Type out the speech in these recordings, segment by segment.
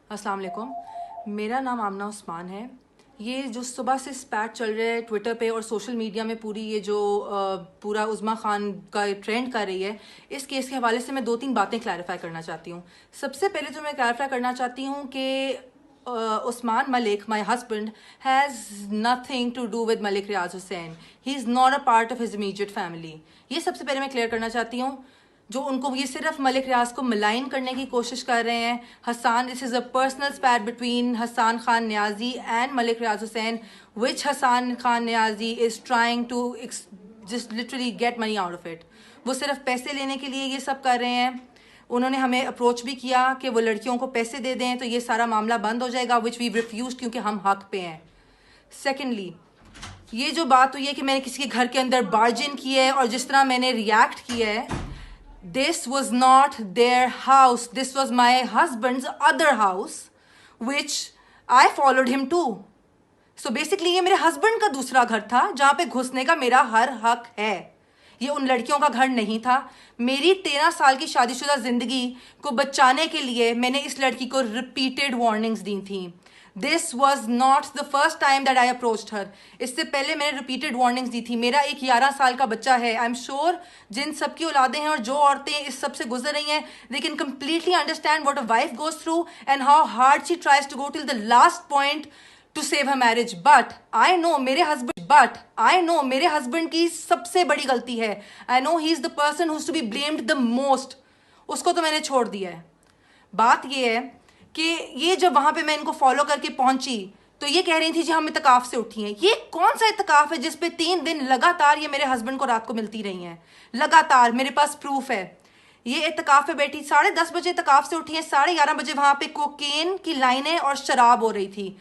अस्सलाम वालेकुम। मेरा नाम आमना उस्मान है। ये जो सुबह से स्पैट चल रहा है ट्विटर पे और सोशल मीडिया में, पूरी ये जो पूरा उज़्मा खान का ट्रेंड कर रही है, इस केस के हवाले से मैं 2-3 बातें क्लैरिफाई करना चाहती हूँ। सबसे पहले तो मैं क्लैरिफाई करना चाहती हूँ कि Usman Malik, my husband, has nothing to do with Malik Riaz Hussain. He is not a part of his immediate family. ये सबसे पहले मैं क्लियर करना चाहती हूँ। जो उनको ये सिर्फ मलिक रियाज को मलाइन करने की कोशिश कर रहे हैं। Hasan, this is a personal spat between Hasan Khan Niazi and Malik Riaz Hussain, which Hasan Khan Niazi is trying to just literally get money out of it. वो सिर्फ पैसे लेने के लिए ये सब कर रहे हैं। उन्होंने हमें अप्रोच भी किया कि वो लड़कियों को पैसे दे दें तो ये सारा मामला बंद हो जाएगा, विच वी रिफ्यूज, क्योंकि हम हक पे हैं। सेकेंडली, ये जो बात हुई है कि मैंने किसी के घर के अंदर बार्जिन किया है और जिस तरह मैंने रिएक्ट किया है, this was not their house. This was my husband's other house, which I followed him to. So basically ये मेरे हस्बैंड का दूसरा घर था जहाँ पे घुसने का मेरा हर हक है। ये उन लड़कियों का घर नहीं था। मेरी 13 साल की शादीशुदा जिंदगी को बचाने के लिए मैंने इस लड़की को रिपीटेड वार्निंग्स दी थी। This was not the first time that I approached her. इससे पहले मैंने रिपीटेड वार्निंग्स दी थी। मेरा एक 11 साल का बच्चा है। आई एम श्योर जिन सबकी औलादें हैं और जो औरतें इस सब से गुजर रही हैं, they can completely understand what a wife goes through and how hard she tries to go till the last point to save her marriage. But I know मेरे हस्बैंड की सबसे बड़ी गलती है। I know he is the person who is to be blamed the most. उसको तो मैंने छोड़ दिया है। बात ये है कि ये जब वहां पे मैं इनको फॉलो करके पहुंची तो ये कह रही थी जी हम इतकाफ से उठी हैं। ये कौन सा इतकाफ है जिसपे 3 दिन लगातार ये मेरे हस्बैंड को रात को मिलती रही हैं? लगातार मेरे पास प्रूफ है। ये इतकाफ पे बैठी 10:30 बजे इतकाफ से उठी हैं, 11:30 बजे वहां पे कोकेन की लाइनें और शराब हो रही थी।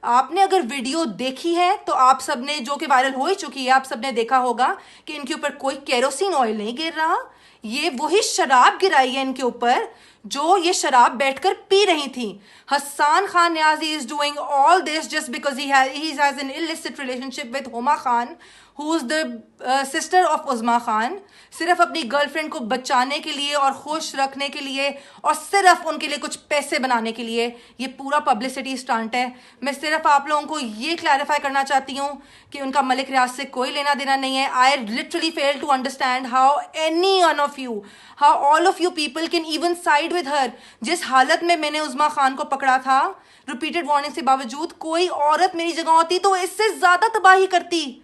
आपने अगर वीडियो देखी है तो आप सबने, जो कि वायरल हो ही चुकी है, आप सबने देखा होगा कि इनके ऊपर कोई केरोसिन ऑयल नहीं गिर रहा। ये वही शराब गिराई है इनके ऊपर जो ये शराब बैठकर पी रही थी। Hasan Khan Niazi is doing all this just because he has an illicit relationship with Huma Khan, who is the sister of Uzma Khan. सिर्फ अपनी गर्लफ्रेंड को बचाने के लिए और खुश रखने के लिए और सिर्फ उनके लिए कुछ पैसे बनाने के लिए ये पूरा पब्लिसिटी स्टंट है। मैं सिर्फ आप लोगों को ये क्लैरिफाई करना चाहती हूँ कि उनका मलिक रियाज से कोई लेना देना नहीं है। I literally fail to understand how any one of you, how all of you people can even side with her. जिस हालत में मैंने उज़्मा खान को पकड़ा था, रिपीटेड वार्निंग के बावजूद, कोई औरत मेरी जगह होती तो इससे ज्यादा तबाही करती,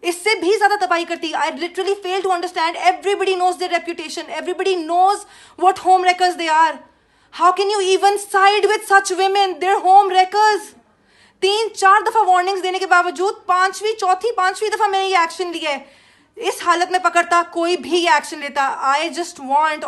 इससे भी ज्यादा तबाही करती। I literally fail to understand. Everybody knows their reputation, everybody knows what home wreckers they are. How can you even side with such women? Their home wreckers. 3-4 दफा वार्निंग्स देने के बावजूद चौथी पांचवी दफा मैंने ये एक्शन लिया है। इस हालत में पकड़ता, कोई भी ये एक्शन लेता। I just want